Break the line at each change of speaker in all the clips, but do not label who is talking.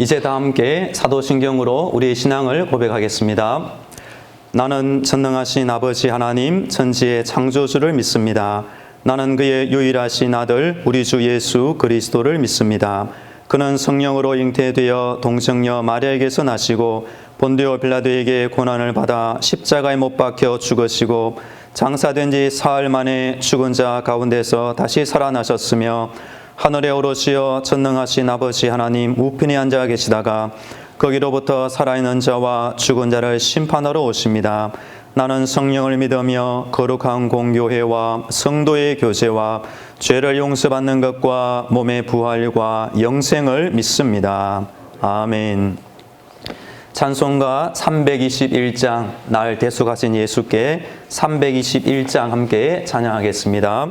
이제 다 함께 사도신경으로 우리 신앙을 고백하겠습니다. 나는 전능하신 아버지 하나님 천지의 창조주를 믿습니다. 나는 그의 유일하신 아들 우리 주 예수 그리스도를 믿습니다. 그는 성령으로 잉태되어 동정녀 마리아에게서 나시고 본디오 빌라도에게 고난을 받아 십자가에 못 박혀 죽으시고 장사된 지 사흘 만에 죽은 자 가운데서 다시 살아나셨으며 하늘에 오르시어 전능하신 아버지 하나님 우편에 앉아 계시다가 거기로부터 살아있는 자와 죽은 자를 심판하러 오십니다. 나는 성령을 믿으며 거룩한 공교회와 성도의 교제와 죄를 용서받는 것과 몸의 부활과 영생을 믿습니다. 아멘. 찬송가 321장 날 대속하신 예수께 321장 함께 찬양하겠습니다.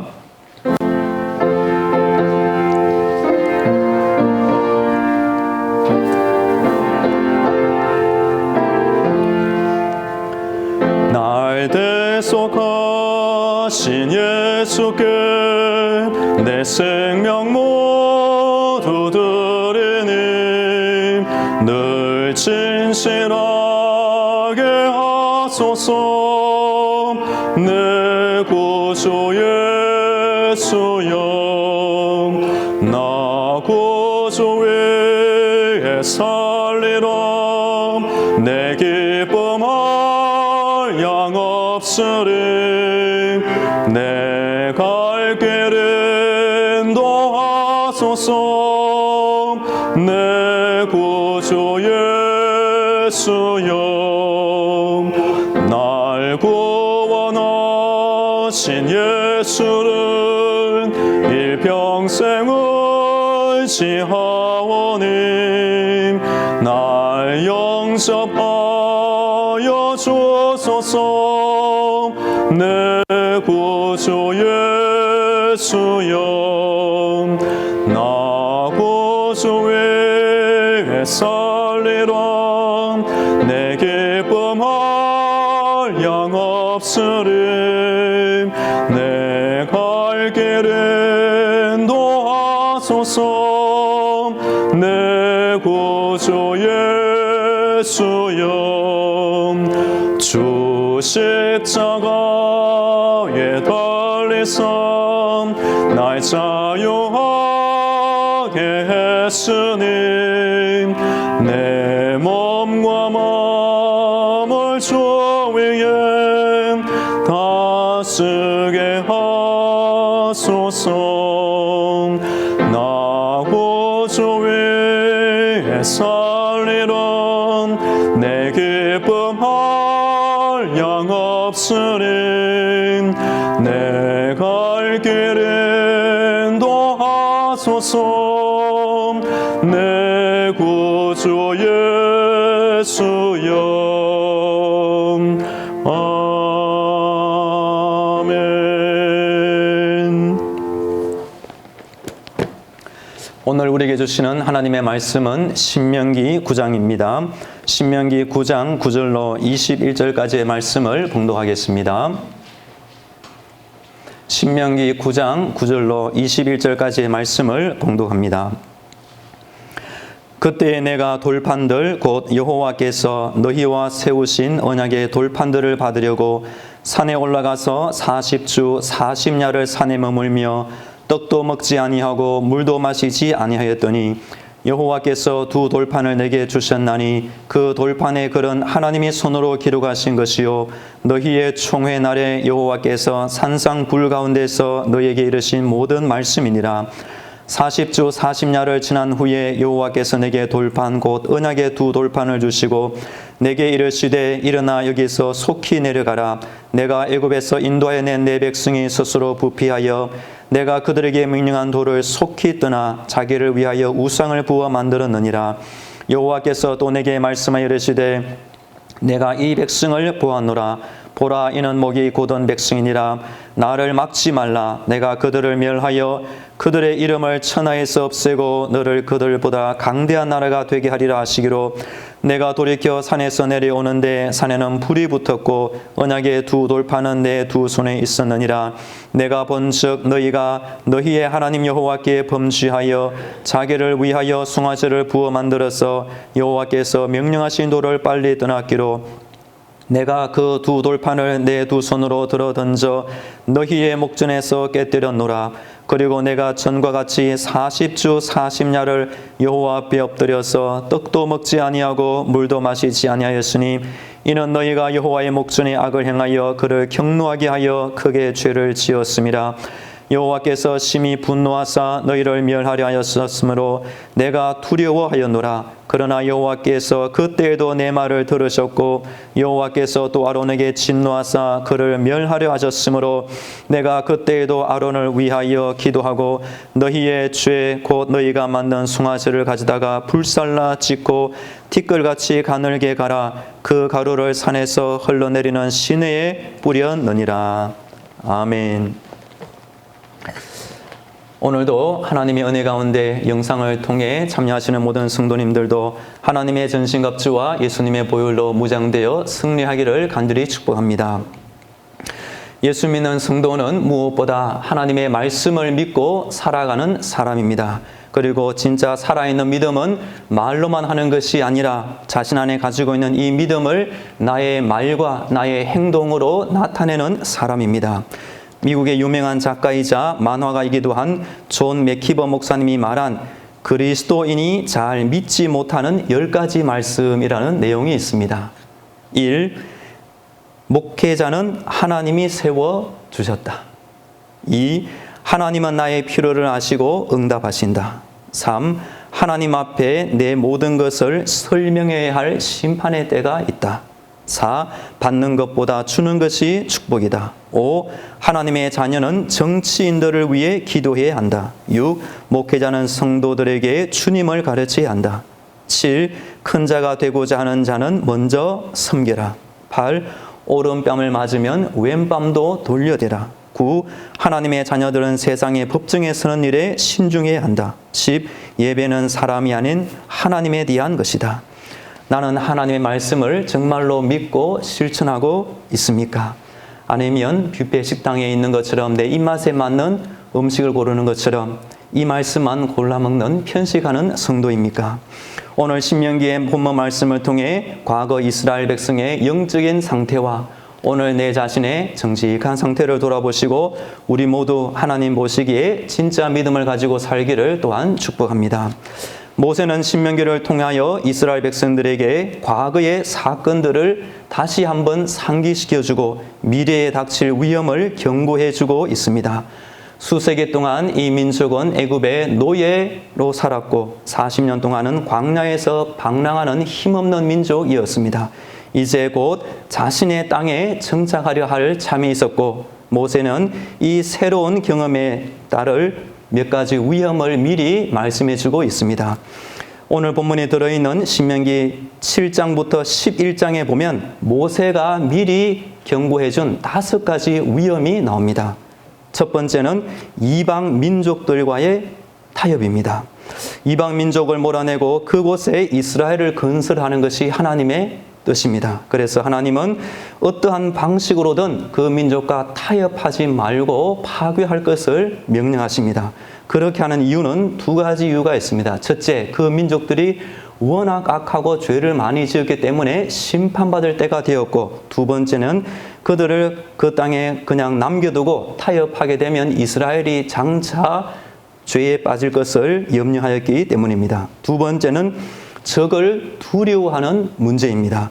날 대속하신 예수께 내 생명 모두 드리니 늘 진실하게 하소서. 내 구주 예수여 나 구주 위에 살리라. 내 기쁨 한량 없으리. 내 갈 길은 도하소서. 내 구주 예수여 날 구원하신 예수를 일평생 의지하오니 날 영접하여 주소서. 내 구주 예수여 나 구주 위에 살리라. 내 기쁨 한량 없으리. 내 갈 길은 도하소서. 내 구주 예수여 주 십자가에 달리사 날 자유하게 했으니 내 몸과 마음을 주 위에 다스게 하소서. 나 구주 위에 살리라. 내 기쁨 한량 없으리. 내 갈 길은 도하소서. 내 구주 예수여 아멘. 오늘 우리에게 주시는 하나님의 말씀은 신명기 9장입니다. 신명기 9장 9절로 21절까지의 말씀을 봉독하겠습니다. 신명기 9장 9절로 21절까지의 말씀을 봉독합니다. 그때에 내가 돌판들 곧 여호와께서 너희와 세우신 언약의 돌판들을 받으려고 산에 올라가서 40주 40야를 산에 머물며 떡도 먹지 아니하고 물도 마시지 아니하였더니 여호와께서 두 돌판을 내게 주셨나니 그 돌판의 글은 하나님이 손으로 기록하신 것이요 너희의 총회 날에 여호와께서 산상 불 가운데서 너희에게 이르신 모든 말씀이니라. 40주 40야를 지난 후에 여호와께서 내게 돌판 곧 언약의 두 돌판을 주시고 내게 이르시되 일어나 여기서 속히 내려가라. 내가 애굽에서 인도하여 낸 내 백성이 스스로 부패하여 내가 그들에게 명령한 돌을 속히 떠나 자기를 위하여 우상을 부어 만들었느니라. 여호와께서 또 내게 말씀하여 이르시되 내가 이 백성을 보았노라. 보라 이는 목이 곧은 백성이니라. 나를 막지 말라. 내가 그들을 멸하여 그들의 이름을 천하에서 없애고 너를 그들보다 강대한 나라가 되게 하리라 하시기로 내가 돌이켜 산에서 내려오는데 산에는 불이 붙었고 언약의 두 돌판은 내 두 손에 있었느니라. 내가 본즉 너희가 너희의 하나님 여호와께 범죄하여 자기를 위하여 숭아제를 부어 만들어서 여호와께서 명령하신 돌을 빨리 떠났기로 내가 그 두 돌판을 내 두 손으로 들어 던져 너희의 목전에서 깨뜨렸노라. 그리고 내가 전과 같이 40주 40야를 여호와 앞에 엎드려서 떡도 먹지 아니하고 물도 마시지 아니하였으니 이는 너희가 여호와의 목전에 악을 행하여 그를 경노하게 하여 크게 죄를 지었음이라. 여호와께서 심히 분노하사 너희를 멸하려 하였으므로 내가 두려워하였노라. 그러나 여호와께서 그때에도 내 말을 들으셨고 여호와께서 또 아론에게 진노하사 그를 멸하려 하셨으므로 내가 그때에도 아론을 위하여 기도하고 너희의 죄 곧 너희가 만든 숭아제를 가져다가 불살라 짓고 티끌같이 가늘게 갈아 그 가루를 산에서 흘러내리는 시내에 뿌렸느니라. 아멘. 오늘도 하나님의 은혜 가운데 영상을 통해 참여하시는 모든 성도님들도 하나님의 전신갑주와 예수님의 보혈로 무장되어 승리하기를 간절히 축복합니다. 예수 믿는 성도는 무엇보다 하나님의 말씀을 믿고 살아가는 사람입니다. 그리고 진짜 살아있는 믿음은 말로만 하는 것이 아니라 자신 안에 가지고 있는 이 믿음을 나의 말과 나의 행동으로 나타내는 사람입니다. 미국의 유명한 작가이자 만화가이기도 한 존 맥키버 목사님이 말한 그리스도인이 잘 믿지 못하는 10가지 말씀이라는 내용이 있습니다. 1. 목회자는 하나님이 세워주셨다. 2. 하나님은 나의 필요를 아시고 응답하신다. 3. 하나님 앞에 내 모든 것을 설명해야 할 심판의 때가 있다. 4. 받는 것보다 주는 것이 축복이다. 5. 하나님의 자녀는 정치인들을 위해 기도해야 한다. 6. 목회자는 성도들에게 주님을 가르쳐야 한다. 7. 큰 자가 되고자 하는 자는 먼저 섬겨라. 8. 오른뺨을 맞으면 왼뺨도 돌려대라. 9. 하나님의 자녀들은 세상의 법정에 서는 일에 신중해야 한다. 10. 예배는 사람이 아닌 하나님에 대한 것이다. 나는 하나님의 말씀을 정말로 믿고 실천하고 있습니까? 아니면 뷔페 식당에 있는 것처럼 내 입맛에 맞는 음식을 고르는 것처럼 이 말씀만 골라 먹는 편식하는 성도입니까? 오늘 신명기의 본문 말씀을 통해 과거 이스라엘 백성의 영적인 상태와 오늘 내 자신의 정직한 상태를 돌아보시고 우리 모두 하나님 보시기에 진짜 믿음을 가지고 살기를 또한 축복합니다. 모세는 신명기를 통하여 이스라엘 백성들에게 과거의 사건들을 다시 한번 상기시켜주고 미래에 닥칠 위험을 경고해주고 있습니다. 수세기 동안 이 민족은 애굽의 노예로 살았고 40년 동안은 광야에서 방랑하는 힘없는 민족이었습니다. 이제 곧 자신의 땅에 정착하려 할 참이 있었고 모세는 이 새로운 경험에 따를 몇 가지 위험을 미리 말씀해주고 있습니다. 오늘 본문에 들어있는 신명기 7장부터 11장에 보면 모세가 미리 경고해준 5가지 위험이 나옵니다. 첫 번째는 이방 민족들과의 타협입니다. 이방 민족을 몰아내고 그곳에 이스라엘을 건설하는 것이 하나님의 뜻입니다. 그래서 하나님은 어떠한 방식으로든 그 민족과 타협하지 말고 파괴할 것을 명령하십니다. 그렇게 하는 이유는 2가지 이유가 있습니다. 첫째, 그 민족들이 워낙 악하고 죄를 많이 지었기 때문에 심판받을 때가 되었고, 두 번째는 그들을 그 땅에 그냥 남겨두고 타협하게 되면 이스라엘이 장차 죄에 빠질 것을 염려하였기 때문입니다. 두 번째는 적을 두려워하는 문제입니다.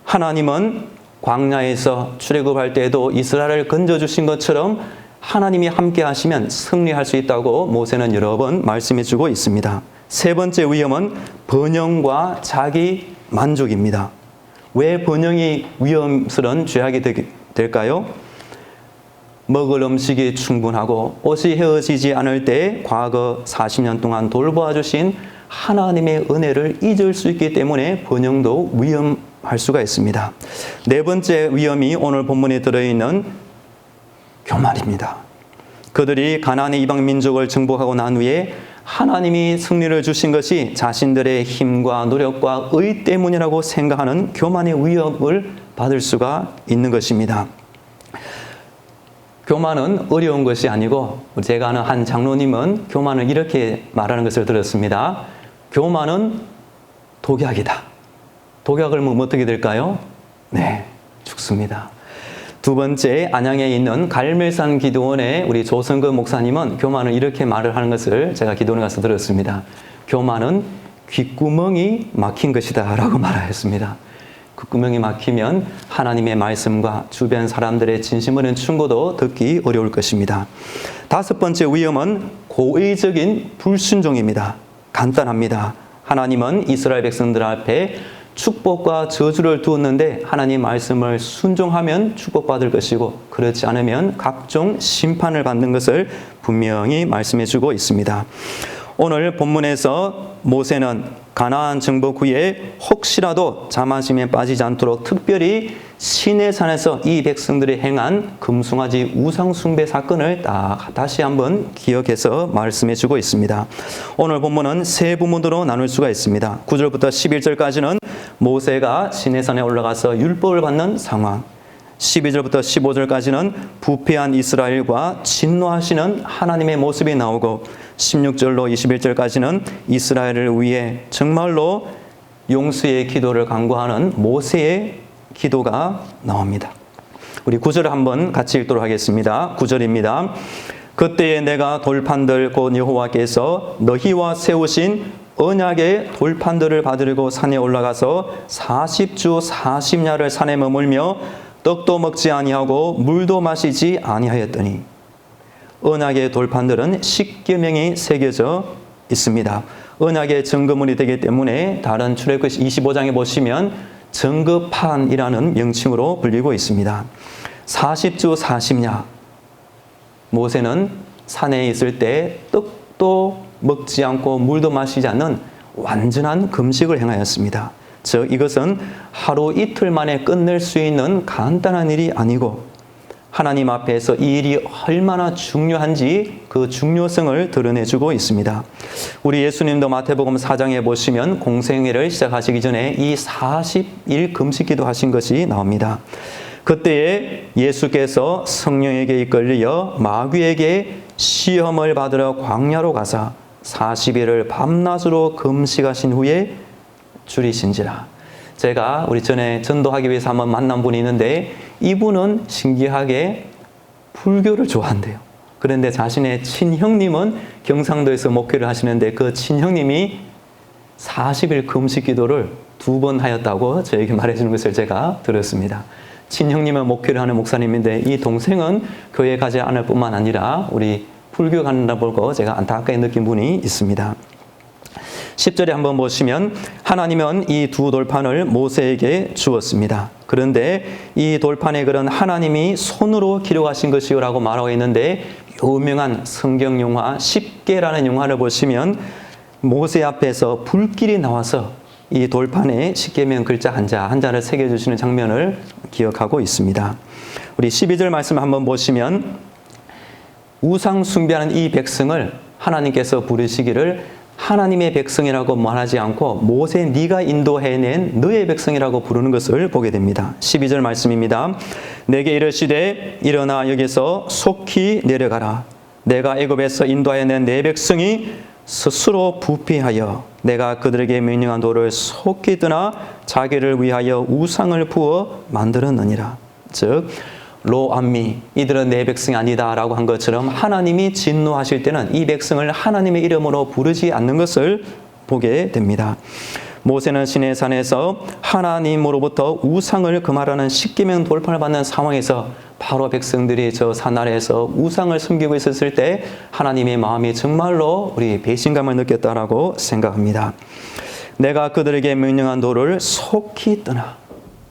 하나님은 광야에서 출애굽할 때에도 이스라엘을 건져주신 것처럼 하나님이 함께 하시면 승리할 수 있다고 모세는 여러 번 말씀해 주고 있습니다. 세 번째 위험은 번영과 자기 만족입니다. 왜 번영이 위험스러운 죄악이 될까요? 먹을 음식이 충분하고 옷이 헤어지지 않을 때 과거 40년 동안 돌보아주신 하나님의 은혜를 잊을 수 있기 때문에 번영도 위험할 수가 있습니다. 네 번째 위험이 오늘 본문에 들어있는 교만입니다. 그들이 가나안의 이방 민족을 정복하고 난 후에 하나님이 승리를 주신 것이 자신들의 힘과 노력과 의 때문이라고 생각하는 교만의 위협을 받을 수가 있는 것입니다. 교만은 어려운 것이 아니고 제가 아는 한 장로님은 교만을 이렇게 말하는 것을 들었습니다. 교만은 독약이다. 독약을 먹으면 어떻게 될까요? 네, 죽습니다. 두 번째, 안양에 있는 갈멜산 기도원의 우리 조성근 목사님은 교만을 이렇게 말을 하는 것을 제가 기도원에 가서 들었습니다. 교만은 귓구멍이 막힌 것이다 라고 말하였습니다. 귓구멍이 막히면 하나님의 말씀과 주변 사람들의 진심 어린 충고도 듣기 어려울 것입니다. 다섯 번째 위험은 고의적인 불순종입니다. 간단합니다. 하나님은 이스라엘 백성들 앞에 축복과 저주를 두었는데 하나님 말씀을 순종하면 축복받을 것이고 그렇지 않으면 각종 심판을 받는 것을 분명히 말씀해 주고 있습니다. 오늘 본문에서 모세는 가나안 정복 후에 혹시라도 자만심에 빠지지 않도록 특별히 시내산에서 이 백성들이 행한 금송아지 우상숭배 사건을 다시 한번 기억해서 말씀해 주고 있습니다. 오늘 본문은 세 부문으로 나눌 수가 있습니다. 9절부터 11절까지는 모세가 시내산에 올라가서 율법을 받는 상황, 12절부터 15절까지는 부패한 이스라엘과 진노하시는 하나님의 모습이 나오고 16절로 21절까지는 이스라엘을 위해 정말로 용수의 기도를 간구하는 모세의 기도가 나옵니다. 우리 9절을 한번 같이 읽도록 하겠습니다. 9절입니다. 그때에 내가 돌판들 곧 여호와께서 너희와 세우신 언약의 돌판들을 받으려고 산에 올라가서 40주 40야를 산에 머물며 떡도 먹지 아니하고 물도 마시지 아니하였더니 언약의 돌판들은 십계명이 새겨져 있습니다. 언약의 증거물이 되기 때문에 다른 출애굽기 25장에 보시면 증거판이라는 명칭으로 불리고 있습니다. 40주 40야 모세는 산에 있을 때 떡도 먹지 않고 물도 마시지 않는 완전한 금식을 행하였습니다. 즉 이것은 하루 이틀 만에 끝낼 수 있는 간단한 일이 아니고 하나님 앞에서 이 일이 얼마나 중요한지 그 중요성을 드러내주고 있습니다. 우리 예수님도 마태복음 4장에 보시면 공생애를 시작하시기 전에 이 40일 금식기도 하신 것이 나옵니다. 그때에 예수께서 성령에게 이끌려 마귀에게 시험을 받으러 광야로 가사 40일을 밤낮으로 금식하신 후에 줄이신지라. 제가 우리 전에 전도하기 위해서 한번 만난 분이 있는데 이분은 신기하게 불교를 좋아한대요. 그런데 자신의 친형님은 경상도에서 목회를 하시는데 그 친형님이 40일 금식 기도를 2번 하였다고 저에게 말해주는 것을 제가 들었습니다. 친형님은 목회를 하는 목사님인데 이 동생은 교회에 가지 않을 뿐만 아니라 우리 불교 갖는다 보고 제가 안타깝게 느낀 분이 있습니다. 10절에 한번 보시면 하나님은 이 두 돌판을 모세에게 주었습니다. 그런데 이 돌판의 글은 하나님이 손으로 기록하신 것이라고 말하고 있는데 유명한 성경 용화 10개라는 용화를 보시면 모세 앞에서 불길이 나와서 이 돌판에 십계명 글자 한자를 새겨주시는 장면을 기억하고 있습니다. 우리 12절 말씀 한번 보시면 우상 숭배하는 이 백성을 하나님께서 부르시기를 하나님의 백성이라고 말하지 않고 모세 네가 인도해낸 너의 백성이라고 부르는 것을 보게 됩니다. 12절 말씀입니다. 내게 이르시되 일어나 여기서 속히 내려가라. 내가 애굽에서 인도해낸 내 백성이 스스로 부패하여 내가 그들에게 명령한 도를 속히 떠나 자기를 위하여 우상을 부어 만들었느니라. 즉 로암미 이들은 내 백성이 아니다 라고 한 것처럼 하나님이 진노하실 때는 이 백성을 하나님의 이름으로 부르지 않는 것을 보게 됩니다. 모세는 시내산에서 하나님으로부터 우상을 금하라는 십계명 돌판을 받는 상황에서 바로 백성들이 저 산 아래에서 우상을 섬기고 있었을 때 하나님의 마음이 정말로 우리 배신감을 느꼈다라고 생각합니다. 내가 그들에게 명령한 도를 속히 떠나.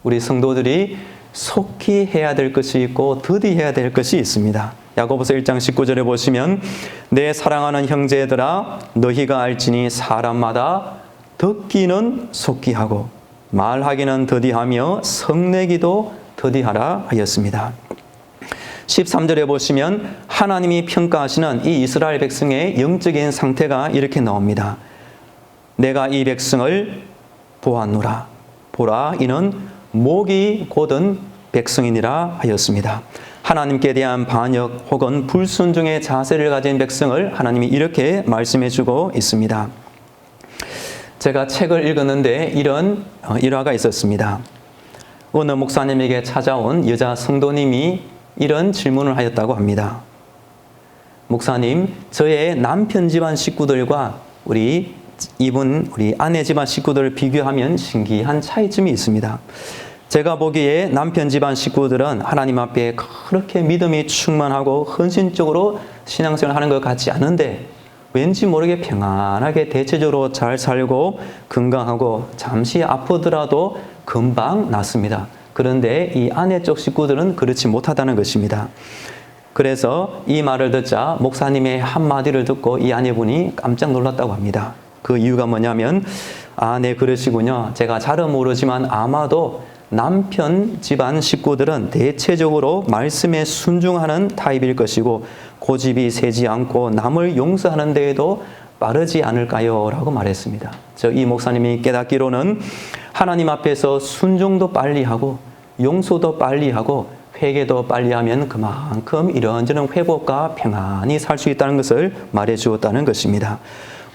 우리 성도들이 속히 해야 될 것이 있고 더디 해야 될 것이 있습니다. 야고보서 1장 19절에 보시면 내 사랑하는 형제들아 너희가 알지니 사람마다 듣기는 속히 하고 말하기는 더디하며 성내기도 더디하라 하였습니다. 13절에 보시면 하나님이 평가하시는 이 이스라엘 백성의 영적인 상태가 이렇게 나옵니다. 내가 이 백성을 보았노라. 보라, 이는 목이 곧은 백성이니라 하였습니다. 하나님께 대한 반역 혹은 불순종의 자세를 가진 백성을 하나님이 이렇게 말씀해 주고 있습니다. 제가 책을 읽었는데 이런 일화가 있었습니다. 어느 목사님에게 찾아온 여자 성도님이 이런 질문을 하였다고 합니다. 목사님, 저의 남편 집안 식구들과 우리 아내 집안 식구들을 비교하면 신기한 차이점이 있습니다. 제가 보기에 남편 집안 식구들은 하나님 앞에 그렇게 믿음이 충만하고 헌신적으로 신앙생활을 하는 것 같지 않은데 왠지 모르게 평안하게 대체적으로 잘 살고 건강하고 잠시 아프더라도 금방 낫습니다. 그런데 이 아내 쪽 식구들은 그렇지 못하다는 것입니다. 그래서 이 말을 듣자 목사님의 한마디를 듣고 이 아내분이 깜짝 놀랐다고 합니다. 그 이유가 뭐냐면, 네, 그러시군요. 제가 잘은 모르지만 아마도 남편 집안 식구들은 대체적으로 말씀에 순종하는 타입일 것이고 고집이 세지 않고 남을 용서하는 데에도 빠르지 않을까요? 라고 말했습니다. 이 목사님이 깨닫기로는 하나님 앞에서 순종도 빨리 하고 용서도 빨리 하고 회개도 빨리 하면 그만큼 이런저런 회복과 평안히 살 수 있다는 것을 말해 주었다는 것입니다.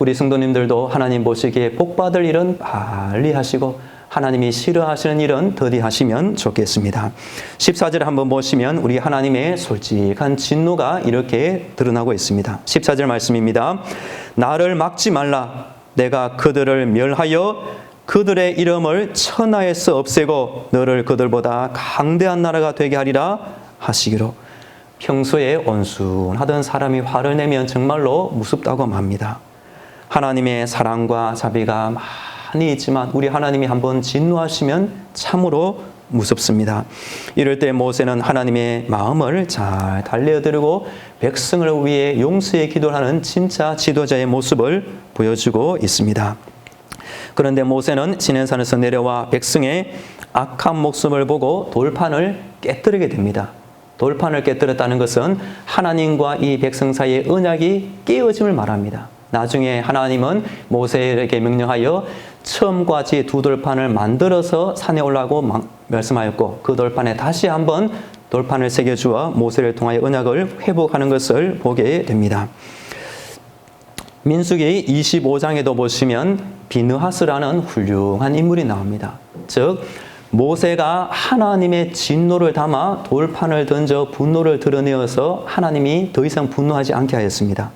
우리 성도님들도 하나님 보시기에 복받을 일은 빨리 하시고 하나님이 싫어하시는 일은 더디 하시면 좋겠습니다. 14절을 한번 보시면 우리 하나님의 솔직한 진노가 이렇게 드러나고 있습니다. 14절 말씀입니다. 나를 막지 말라. 내가 그들을 멸하여 그들의 이름을 천하에서 없애고 너를 그들보다 강대한 나라가 되게 하리라 하시기로. 평소에 온순하던 사람이 화를 내면 정말로 무섭다고 합니다. 하나님의 사랑과 자비가 많이 있지만 우리 하나님이 한번 진노하시면 참으로 무섭습니다. 이럴 때 모세는 하나님의 마음을 잘 달래드리고 백성을 위해 용서의 기도를 하는 진짜 지도자의 모습을 보여주고 있습니다. 그런데 모세는 시내산에서 내려와 백성의 악한 모습을 보고 돌판을 깨뜨리게 됩니다. 돌판을 깨뜨렸다는 것은 하나님과 이 백성 사이의 언약이 깨어짐을 말합니다. 나중에 하나님은 모세에게 명령하여 처음과 두 돌판을 만들어서 산에 올라가고 말씀하였고 그 돌판에 다시 한번 돌판을 새겨주어 모세를 통하여 언약을 회복하는 것을 보게 됩니다. 민수기 25장에도 보시면 비느하스라는 훌륭한 인물이 나옵니다. 즉 모세가 하나님의 진노를 담아 돌판을 던져 분노를 드러내어서 하나님이 더 이상 분노하지 않게 하였습니다.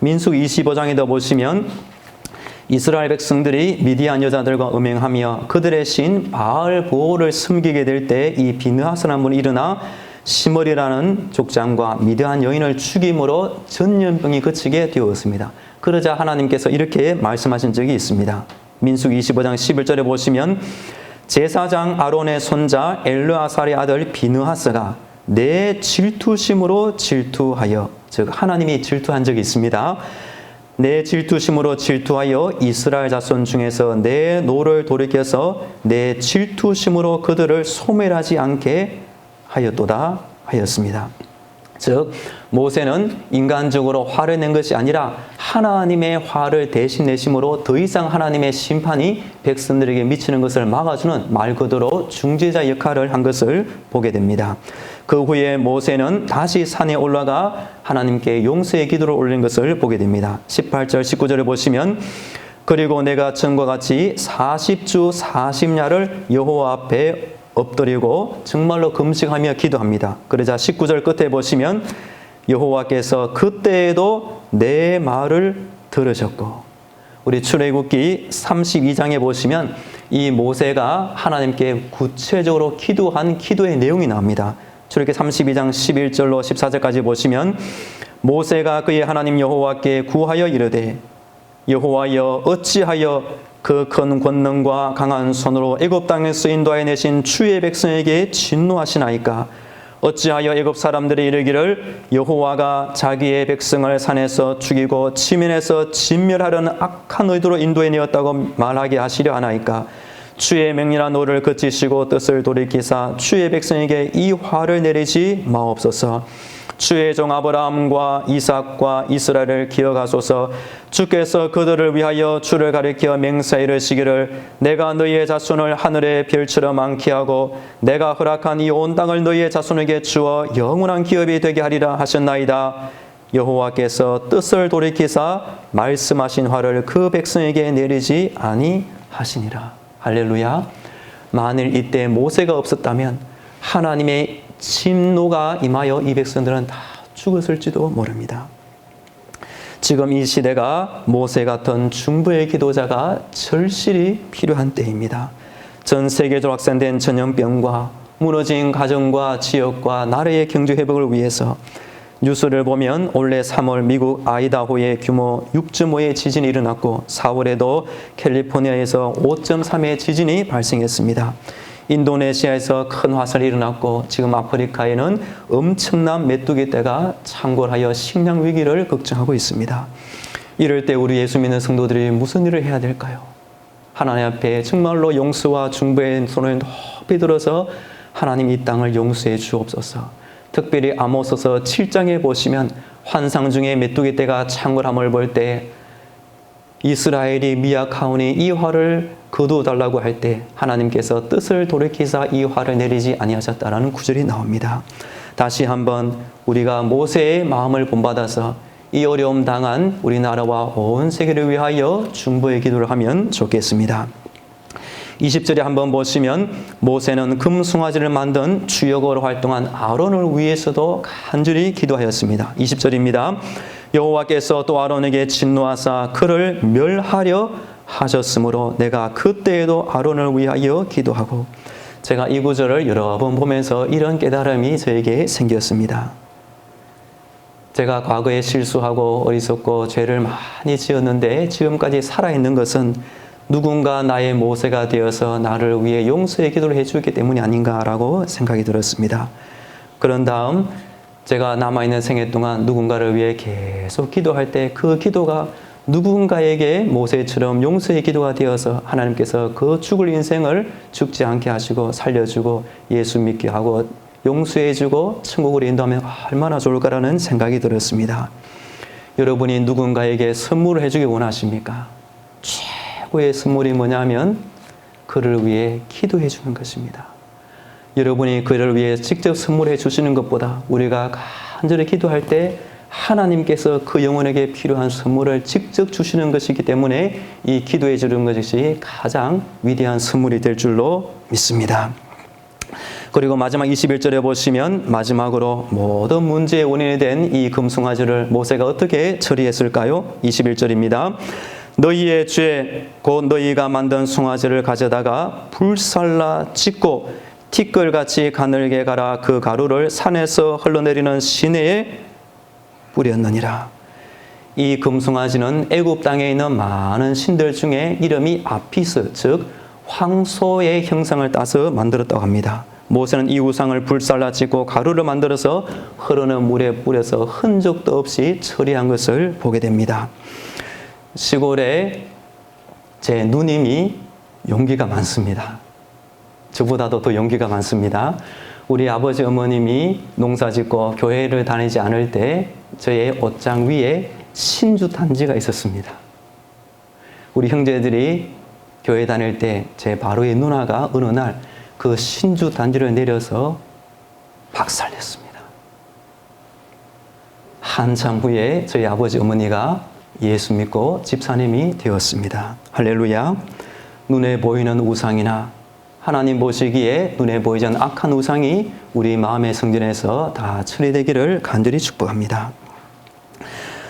민수기 25장에도 보시면 이스라엘 백성들이 미디안 여자들과 음행하며 그들의 신 바알 보호를 섬기게 될 때 이 비느하스라는 분이 일어나 시므리라는 족장과 미디안 여인을 죽임으로 전염병이 그치게 되었습니다. 그러자 하나님께서 이렇게 말씀하신 적이 있습니다. 민수기 25장 11절에 보시면 제사장 아론의 손자 엘르아살의 아들 비느하스가 내 질투심으로 질투하여, 즉 하나님이 질투한 적이 있습니다. 내 질투심으로 질투하여 이스라엘 자손 중에서 내 노를 돌이켜서 내 질투심으로 그들을 소멸하지 않게 하였도다 하였습니다. 즉 모세는 인간적으로 화를 낸 것이 아니라 하나님의 화를 대신 내심으로 더 이상 하나님의 심판이 백성들에게 미치는 것을 막아주는 말 그대로 중재자 역할을 한 것을 보게 됩니다. 그 후에 모세는 다시 산에 올라가 하나님께 용서의 기도를 올린 것을 보게 됩니다. 18절 19절을 보시면 그리고 내가 전과 같이 40주 40야를 여호와 앞에 엎드리고 정말로 금식하며 기도합니다. 그러자 19절 끝에 보시면 여호와께서 그때에도 내 말을 들으셨고, 우리 출애굽기 32장에 보시면 이 모세가 하나님께 구체적으로 기도한 기도의 내용이 나옵니다. 출애굽기 32장 11절로 14절까지 보시면 모세가 그의 하나님 여호와께 구하여 이르되 여호와여 어찌하여 그 큰 권능과 강한 손으로 애굽 땅에서 인도하여 내신 주의 백성에게 진노하시나이까? 어찌하여 애굽 사람들이 이르기를 여호와가 자기의 백성을 산에서 죽이고 지면에서 진멸하려는 악한 의도로 인도해 내었다고 말하게 하시려 하나이까? 주의 명령한 노를 그치시고 뜻을 돌이키사 주의 백성에게 이 화를 내리지 마옵소서. 주의 종 아브라함과 이삭과 이스라엘을 기억하소서. 주께서 그들을 위하여 주를 가리켜 맹세하 이르시기를 내가 너희의 자손을 하늘의 별처럼 많게 하고 내가 허락한 이 온 땅을 너희의 자손에게 주어 영원한 기업이 되게 하리라 하셨나이다. 여호와께서 뜻을 돌이키사 말씀하신 화를 그 백성에게 내리지 아니하시니라. 할렐루야. 만일 이때 모세가 없었다면 하나님의 진노가 임하여 이 백성들은 다 죽었을지도 모릅니다. 지금 이 시대가 모세 같은 중보의 기도자가 절실히 필요한 때입니다. 전 세계적으로 확산된 전염병과 무너진 가정과 지역과 나라의 경제 회복을 위해서 뉴스를 보면 올해 3월 미국 아이다호에 규모 6.5의 지진이 일어났고 4월에도 캘리포니아에서 5.3의 지진이 발생했습니다. 인도네시아에서 큰 화살이 일어났고 지금 아프리카에는 엄청난 메뚜기 떼가 창궐하여 식량 위기를 걱정하고 있습니다. 이럴 때 우리 예수 믿는 성도들이 무슨 일을 해야 될까요? 하나님 앞에 정말로 용서와 중보의 손을 높이 들어서 하나님 이 땅을 용서해 주옵소서. 특별히 아모스서 7장에 보시면 환상 중에 메뚜기 떼가 창궐함을 볼 때 이스라엘이 미약하오니 이 화를 거두어달라고 할 때 하나님께서 뜻을 돌이키사 이 화를 내리지 아니하셨다라는 구절이 나옵니다. 다시 한번 우리가 모세의 마음을 본받아서 이 어려움 당한 우리나라와 온 세계를 위하여 중보의 기도를 하면 좋겠습니다. 20절에 한번 보시면 모세는 금송아지를 만든 주역으로 활동한 아론을 위해서도 간절히 기도하였습니다. 20절입니다. 여호와께서 또 아론에게 진노하사 그를 멸하려 하셨으므로 내가 그때에도 아론을 위하여 기도하고. 제가 이 구절을 여러 번 보면서 이런 깨달음이 저에게 생겼습니다. 제가 과거에 실수하고 어리석고 죄를 많이 지었는데 지금까지 살아있는 것은 누군가 나의 모세가 되어서 나를 위해 용서의 기도를 해주기 때문이 아닌가라고 생각이 들었습니다. 그런 다음 제가 남아있는 생애 동안 누군가를 위해 계속 기도할 때 그 기도가 누군가에게 모세처럼 용서의 기도가 되어서 하나님께서 그 죽을 인생을 죽지 않게 하시고 살려주고 예수 믿게 하고 용서해주고 천국으로 인도하면 얼마나 좋을까라는 생각이 들었습니다. 여러분이 누군가에게 선물을 해주기 원하십니까? 최고의 선물이 뭐냐면 그를 위해 기도해 주는 것입니다. 여러분이 그를 위해 직접 선물해 주시는 것보다 우리가 간절히 기도할 때 하나님께서 그 영혼에게 필요한 선물을 직접 주시는 것이기 때문에 이 기도해 주는 것이 가장 위대한 선물이 될 줄로 믿습니다. 그리고 마지막 21절에 보시면 마지막으로 모든 문제의 원인이 된 이 금송아지를 모세가 어떻게 처리했을까요? 21절입니다. 너희의 죄 곧 너희가 만든 송아지를 가져다가 불살라 찢고 티끌같이 가늘게 갈아 그 가루를 산에서 흘러내리는 시내에 뿌렸느니라. 이 금송아지는 애굽 땅에 있는 많은 신들 중에 이름이 아피스, 즉 황소의 형상을 따서 만들었다고 합니다. 모세는 이 우상을 불살라 찢고 가루를 만들어서 흐르는 물에 뿌려서 흔적도 없이 처리한 것을 보게 됩니다. 시골에 제 누님이 용기가 많습니다. 저보다도 더 용기가 많습니다. 우리 아버지 어머님이 농사 짓고 교회를 다니지 않을 때 저의 옷장 위에 신주 단지가 있었습니다. 우리 형제들이 교회 다닐 때 제 바로의 누나가 어느 날 그 신주 단지를 내려서 박살냈습니다. 한참 후에 저희 아버지 어머니가 예수 믿고 집사님이 되었습니다. 할렐루야. 눈에 보이는 우상이나 하나님 보시기에 눈에 보이지 않는 악한 우상이 우리 마음의 성전에서 다 처리되기를 간절히 축복합니다.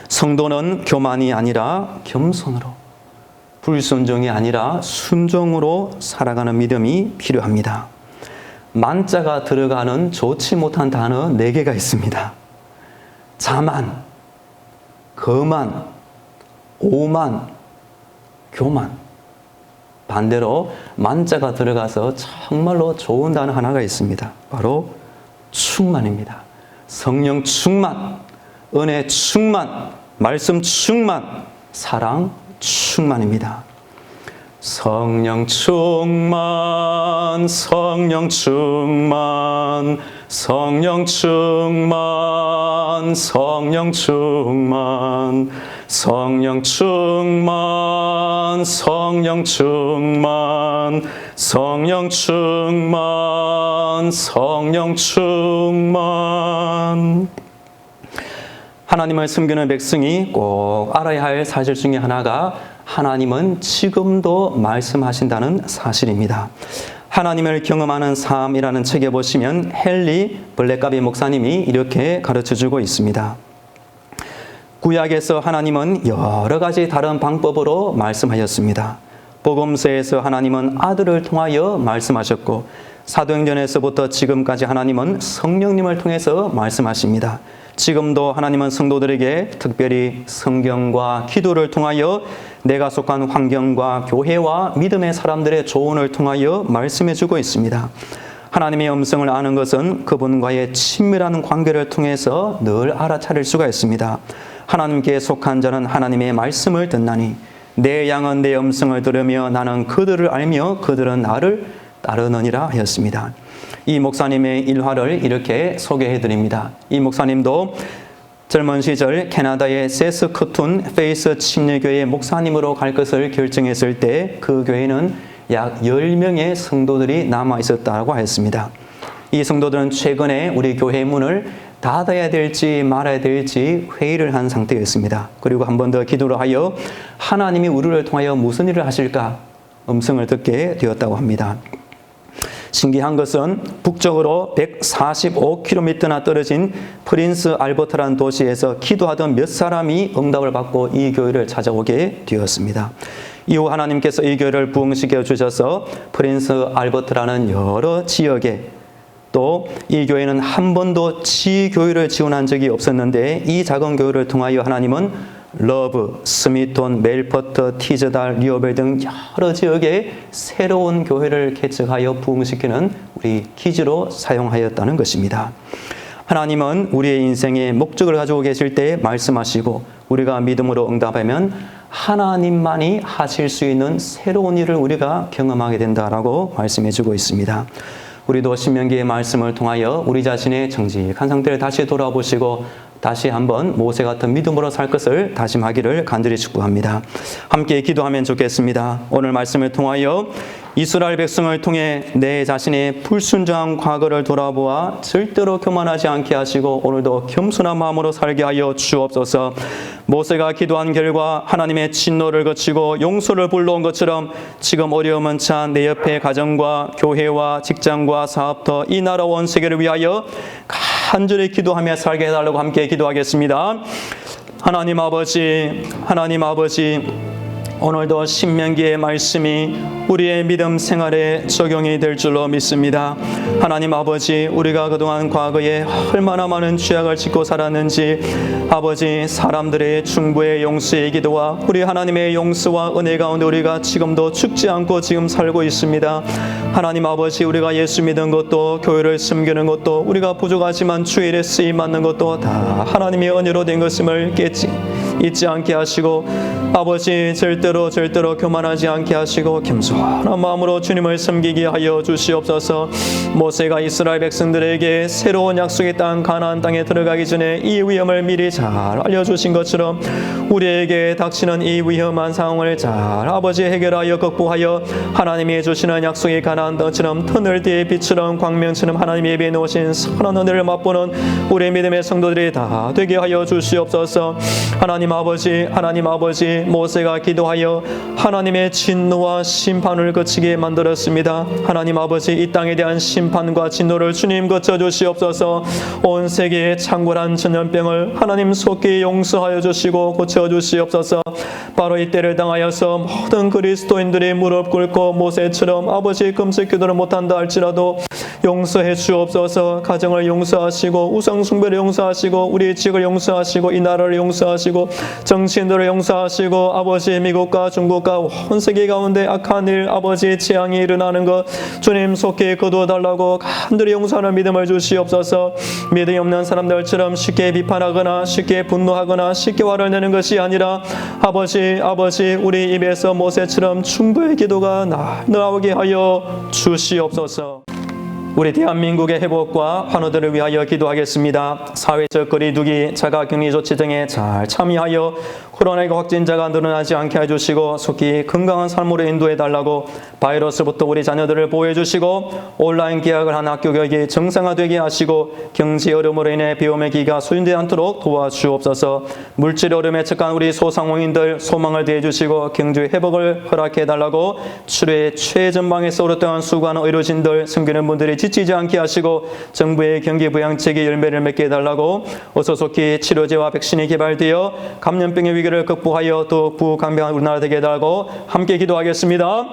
성도는 교만이 아니라 겸손으로, 불순종이 아니라 순종으로 살아가는 믿음이 필요합니다. 만자가 들어가는 좋지 못한 단어 4개가 있습니다. 자만, 거만, 오만, 교만. 반대로 만자가 들어가서 정말로 좋은 단어 하나가 있습니다. 바로 충만입니다. 성령 충만, 은혜 충만, 말씀 충만, 사랑 충만입니다. 성령 충만, 성령 충만, 성령 충만, 성령 충만, 성령 충만, 성령 충만, 성령 충만, 성령 충만. 하나님을 섬기는 백성이 꼭 알아야 할 사실 중에 하나가 하나님은 지금도 말씀하신다는 사실입니다. 하나님을 경험하는 삶이라는 책에 보시면 헨리 블랙가비 목사님이 이렇게 가르쳐주고 있습니다. 구약에서 하나님은 여러 가지 다른 방법으로 말씀하셨습니다. 복음서에서 하나님은 아들을 통하여 말씀하셨고 사도행전에서부터 지금까지 하나님은 성령님을 통해서 말씀하십니다. 지금도 하나님은 성도들에게 특별히 성경과 기도를 통하여 내가 속한 환경과 교회와 믿음의 사람들의 조언을 통하여 말씀해 주고 있습니다. 하나님의 음성을 아는 것은 그분과의 친밀한 관계를 통해서 늘 알아차릴 수가 있습니다. 하나님께 속한 자는 하나님의 말씀을 듣나니 내 양은 내 음성을 들으며 나는 그들을 알며 그들은 나를 따르느니라 하였습니다. 이 목사님의 일화를 이렇게 소개해 드립니다. 이 목사님도 젊은 시절 캐나다의 세스커툰 페이스 침례교회 목사님으로 갈 것을 결정했을 때 그 교회는 약 10명의 성도들이 남아 있었다고 했습니다. 이 성도들은 최근에 우리 교회 문을 닫아야 될지 말아야 될지 회의를 한 상태였습니다. 그리고 한 번 더 기도를 하여 하나님이 우리를 통하여 무슨 일을 하실까 음성을 듣게 되었다고 합니다. 신기한 것은 북쪽으로 145km나 떨어진 프린스 알버트라는 도시에서 기도하던 몇 사람이 응답을 받고 이 교회를 찾아오게 되었습니다. 이후 하나님께서 이 교회를 부흥시켜 주셔서 프린스 알버트라는 여러 지역에 또 이 교회는 한 번도 지교회를 지원한 적이 없었는데 이 작은 교회를 통하여 하나님은 러브, 스미톤, 멜퍼트, 티저달, 리오벨 등 여러 지역에 새로운 교회를 개척하여 부흥시키는 우리 기지로 사용하였다는 것입니다. 하나님은 우리의 인생에 목적을 가지고 계실 때 말씀하시고 우리가 믿음으로 응답하면 하나님만이 하실 수 있는 새로운 일을 우리가 경험하게 된다라고 말씀해 주고 있습니다. 우리도 신명기의 말씀을 통하여 우리 자신의 정직한 상태를 다시 돌아보시고 다시 한번 모세 같은 믿음으로 살 것을 다짐하기를 간절히 축복합니다. 함께 기도하면 좋겠습니다. 오늘 말씀을 통하여 이스라엘 백성을 통해 내 자신의 불순종한 과거를 돌아보아 절대로 교만하지 않게 하시고 오늘도 겸손한 마음으로 살게 하여 주옵소서. 모세가 기도한 결과 하나님의 진노를 거치고 용서를 불러온 것처럼 지금 어려움은 차 내 옆에 가정과 교회와 직장과 사업터 이 나라 온 세계를 위하여 간절히 기도하며 살게 해달라고 함께 기도하겠습니다. 하나님 아버지, 하나님 아버지, 오늘도 신명기의 말씀이 우리의 믿음 생활에 적용이 될 줄로 믿습니다. 하나님 아버지, 우리가 그동안 과거에 얼마나 많은 죄악을 짓고 살았는지 아버지 사람들의 중보의 용서의 기도와 우리 하나님의 용서와 은혜 가운데 우리가 지금도 죽지 않고 지금 살고 있습니다. 하나님 아버지, 우리가 예수 믿은 것도 교회를 섬기는 것도 우리가 부족하지만 주의 일에 쓰임 받는 것도 다 하나님의 은혜로 된 것임을 잊지 않게 하시고 아버지 절대로 교만하지 않게 하시고 겸손한 마음으로 주님을 섬기게 하여 주시옵소서. 모세가 이스라엘 백성들에게 새로운 약속의 땅 가나안 땅에 들어가기 전에 이 위험을 미리 잘 알려주신 것처럼 우리에게 닥치는 이 위험한 상황을 잘 아버지 해결하여 극복하여 하나님이 주시는 약속의 가나안 땅처럼 터널 뒤의 빛처럼 광명처럼 하나님이 예비해 놓으신 선한 은혜를 맛보는 우리 믿음의 성도들이 다 되게 하여 주시옵소서. 하나님 아버지 모세가 기도하여 하나님의 진노와 심판을 거치게 만들었습니다. 하나님 아버지, 이 땅에 대한 심판과 진노를 주님 거쳐 주시옵소서. 온 세계의 창궐한 전염병을 하나님 속히 용서하여 주시고 고쳐 주시옵소서. 바로 이때를 당하여서 모든 그리스도인들이 무릎 꿇고 모세처럼 아버지 금식 기도를 못한다 할지라도 용서해 주옵소서. 가정을 용서하시고 우상 숭배를 용서하시고 우리 지역을 용서하시고 이 나라를 용서하시고 정치인들을 용서하시고 주시고 아버지 미국과 중국과 온 세계 가운데 악한 일 아버지 재앙이 일어나는 것 주님 속히 거두어달라고 간절히 용서하는 믿음을 주시옵소서. 믿음이 없는 사람들처럼 쉽게 비판하거나 쉽게 분노하거나 쉽게 화를 내는 것이 아니라 아버지 우리 입에서 모세처럼 충고의 기도가 나오게 하여 주시옵소서. 우리 대한민국의 회복과 환우들을 위하여 기도하겠습니다. 사회적 거리두기, 자가격리 조치 등에 잘 참여하여 코로나19 확진자가 늘어나지 않게 해주시고 속히 건강한 삶으로 인도해달라고 바이러스부터 우리 자녀들을 보호해주시고 온라인 개학을 한 학교 교육이 정상화되게 하시고 경제 어려움으로 인해 배움의 기가 소진되지 않도록 도와주옵소서. 물질 어려움에 처한 우리 소상공인들 소망을 더해주시고 경제 회복을 허락해달라고 치료의 최전방에서 오랫동안 수고하는 의료진들 섬기는 분들이 지치지 않게 하시고 정부의 경기 부양책이 열매를 맺게 해달라고 어서 속히 치료제와 백신이 개발되어 감염병의 위기를 극복하여 더욱 부강병한 우리나라 되게 해달라고 함께 기도하겠습니다.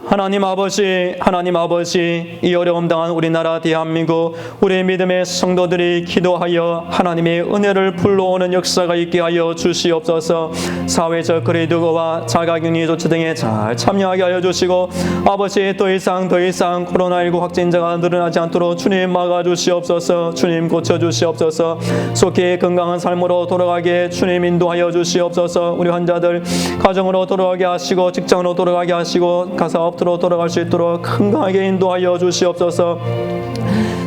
하나님 아버지 이 어려움 당한 우리나라 대한민국 우리 믿음의 성도들이 기도하여 하나님의 은혜를 불러오는 역사가 있게 하여 주시옵소서. 사회적 거리두기와 자가격리 조치 등에 잘 참여하게 하여 주시고 아버지 더 이상 코로나19 확진자가 늘어나지 않도록 주님 막아주시옵소서. 주님 고쳐주시옵소서. 속히 건강한 삶으로 돌아가게 주님 인도하여 주시옵소서. 우리 환자들 가정으로 돌아가게 하시고 직장으로 돌아가게 하시고 가사업으로 돌아갈 수 있도록 건강하게 인도하여 주시옵소서.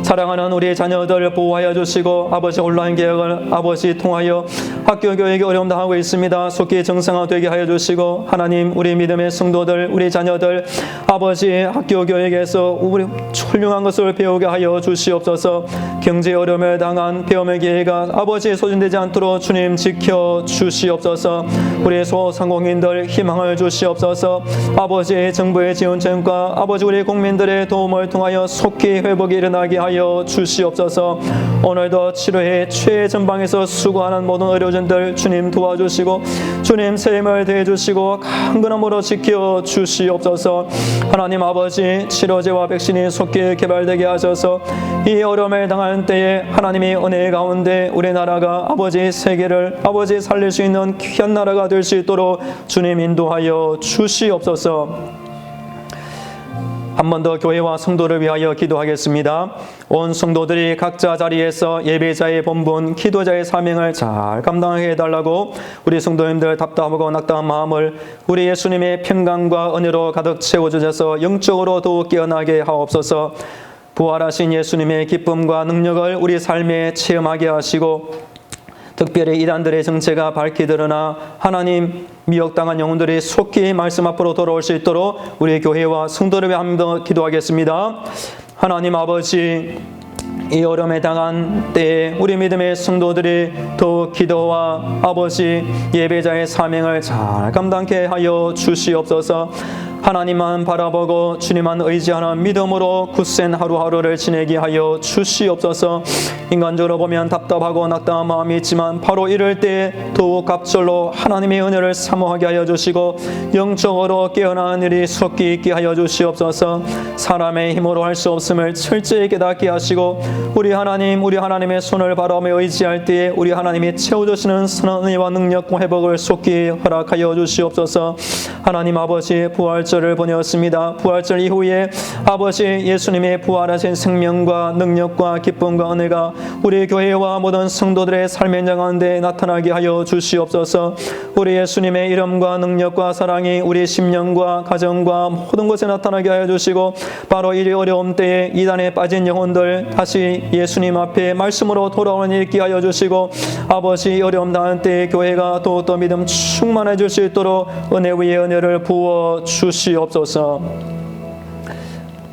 사랑하는 우리 자녀들 보호하여 주시고 아버지 온라인 개혁을 아버지 통하여 학교 교육이 어려움 당하고 있습니다. 속히 정상화되게 하여 주시고 하나님 우리 믿음의 성도들 우리 자녀들 아버지 학교 교육에서 우리 훌륭한 것을 배우게 하여 주시옵소서. 경제 어려움에 당한 배움의 기회가 아버지 소진되지 않도록 주님 지켜 주시옵소서. 우리 소상공인들 희망을 주시옵소서. 아버지 정부의 지원책과 아버지 우리 국민들의 도움을 통하여 속히 회복이 일어나게 하여 주시옵소서. 오늘도 치료의 최전방에서 수고하는 모든 의료진들 주님 도와주시고 주님 새 힘을 더해주시고 강건함으로 지켜 주시옵소서. 하나님 아버지 치료제와 백신이 속히 개발되게 하셔서 이 어려움을 당할 때에 하나님의 은혜 가운데 우리나라가 아버지 세계를 아버지 살릴 수 있는 귀한 나라가 될 수 있도록 주님 인도하여 주시옵소서. 한 번 더 교회와 성도를 위하여 기도하겠습니다. 온 성도들이 각자 자리에서 예배자의 본분, 기도자의 사명을 잘 감당하게 해달라고 우리 성도님들 답답하고 낙담한 마음을 우리 예수님의 평강과 은혜로 가득 채워주셔서 영적으로 더욱 깨어나게 하옵소서. 부활하신 예수님의 기쁨과 능력을 우리 삶에 체험하게 하시고 특별히 이단들의 정체가 밝히 드러나 하나님 미혹당한 영혼들이 속히 말씀 앞으로 돌아올 수 있도록 우리 교회와 성도를 위해 한 번 더 기도하겠습니다. 하나님 아버지 이 어려움에 당한 때에 우리 믿음의 성도들이 더욱 기도와 아버지 예배자의 사명을 잘 감당케 하여 주시옵소서. 하나님만 바라보고 주님만 의지하는 믿음으로 굳센 하루하루를 지내게 하여 주시옵소서. 인간적으로 보면 답답하고 낙담한 마음이 있지만 바로 이럴 때 더욱 갑절로 하나님의 은혜를 사모하게 하여 주시고 영적으로 깨어나는 일이 속히 있게 하여 주시옵소서. 사람의 힘으로 할 수 없음을 철저히 깨닫게 하시고 우리 하나님의 손을 바라보며 의지할 때에 우리 하나님이 채워주시는 선한 은혜와 능력과 회복을 속히 허락하여 주시옵소서. 하나님 아버지 부활절을 보내었습니다. 부활절 이후에 아버지 예수님의 부활하신 생명과 능력과 기쁨과 은혜가 우리 교회와 모든 성도들의 삶의 현장 가운데 나타나게 하여 주시옵소서. 우리 예수님의 이름과 능력과 사랑이 우리 심령과 가정과 모든 곳에 나타나게 하여 주시고 바로 이 어려움 때에 이단에 빠진 영혼들 다시 예수님 앞에 말씀으로 돌아오는 일 있게 하여 주시고 아버지 어려움 당할 때에 교회가 더욱더 믿음 충만해질 수 있도록 은혜 위에 은혜를 부어 주시옵소서.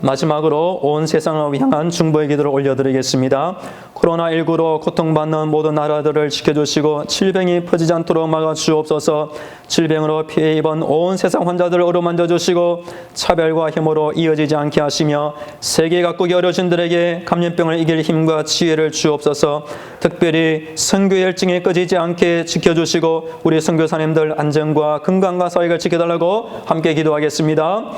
마지막으로 온 세상을 향한 중보의 기도를 올려드리겠습니다. 코로나19로 고통받는 모든 나라들을 지켜주시고 질병이 퍼지지 않도록 막아주옵소서. 질병으로 피해 입은 온 세상 환자들을 어루만져 주시고 차별과 혐오로 이어지지 않게 하시며 세계 각국의 어르신들에게 감염병을 이길 힘과 지혜를 주옵소서. 특별히 선교 열정이 꺼지지 않게 지켜주시고 우리 선교사님들 안전과 건강과 사역을 지켜달라고 함께 기도하겠습니다.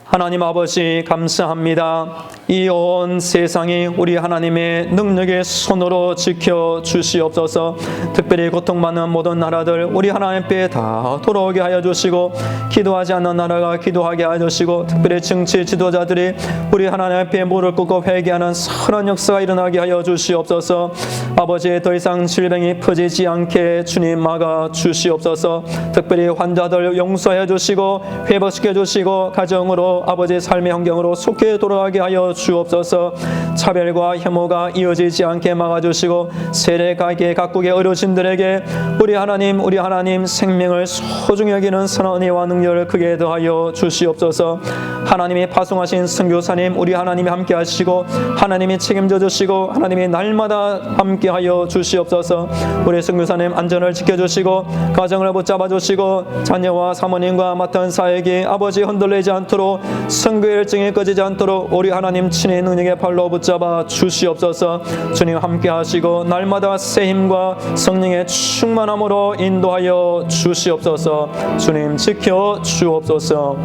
하나님 아버지 감사합니다. 이 온 세상이 우리 하나님의 능력의 손으로 지켜주시옵소서. 특별히 고통받는 모든 나라들 우리 하나님께 다 돌아오게 하여 주시고, 기도하지 않는 나라가 기도하게 하여 주시고, 특별히 정치 지도자들이 우리 하나님 앞에 무릎 꿇고 회개하는 선한 역사가 일어나게 하여 주시옵소서. 아버지, 더 이상 질병이 퍼지지 않게 주님 막아 주시옵소서. 특별히 환자들 용서해 주시고 회복시켜 주시고, 가정으로 아버지의 삶의 환경으로 속히 돌아가게 하여 주옵소서. 차별과 혐오가 이어지지 않게 막아주시고, 세례 가게 각국의 어르신들에게 우리 하나님 생명을 소중히 여기는 선언의와 능력을 크게 더하여 주시옵소서. 하나님이 파송하신 선교사님 우리 하나님이 함께 하시고, 하나님이 책임져 주시고, 하나님이 날마다 함께 하여 주시옵소서. 우리 선교사님 안전을 지켜주시고, 가정을 붙잡아 주시고, 자녀와 사모님과 맡은 사역이 아버지 흔들리지 않도록, 선교의 일정이 꺼지지 않도록 우리 하나님 친히 능력의 발로 붙잡아 주시옵소서. 주님 함께 하시고, 날마다 새 힘과 성령의 충만함으로 인도하여 주시옵소서. 주님 지켜 주옵소서.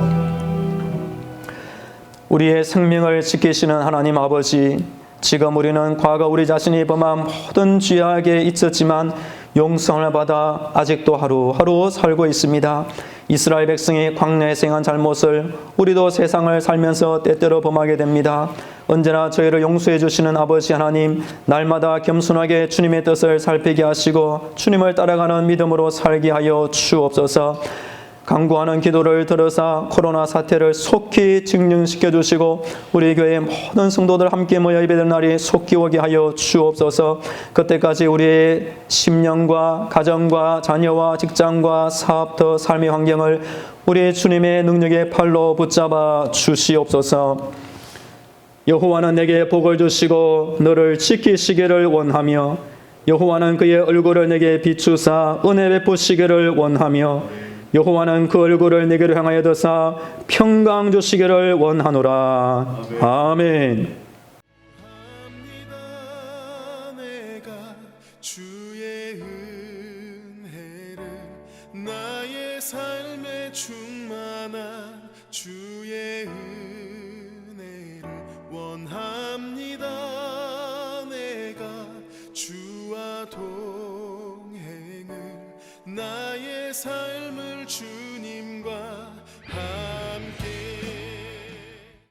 우리의 생명을 지키시는 하나님 아버지, 지금 우리는 과거 우리 자신이 범한 모든 죄악에 있었지만 용서를 받아 아직도 하루하루 살고 있습니다. 이스라엘 백성이 광야에 행한 잘못을 우리도 세상을 살면서 때때로 범하게 됩니다. 언제나 저희를 용서해 주시는 아버지 하나님, 날마다 겸손하게 주님의 뜻을 살피게 하시고 주님을 따라가는 믿음으로 살게 하여 주옵소서. 간구하는 기도를 들으사 코로나 사태를 속히 증명시켜 주시고, 우리 교회의 모든 성도들 함께 모여 예배드릴 날이 속히 오게 하여 주옵소서. 그때까지 우리의 심령과 가정과 자녀와 직장과 사업터 삶의 환경을 우리 주님의 능력의 팔로 붙잡아 주시옵소서. 여호와는 내게 복을 주시고 너를 지키시기를 원하며, 여호와는 그의 얼굴을 내게 비추사 은혜 베푸시기를 원하며, 여호와는 그 얼굴을 내게로 향하여 드사 평강 주시기를 원하노라. 아멘.
내가 주의 은혜를, 나의 삶에 충만한 주의 은혜를 원합니다. 내가 주와 동행을, 나의 삶을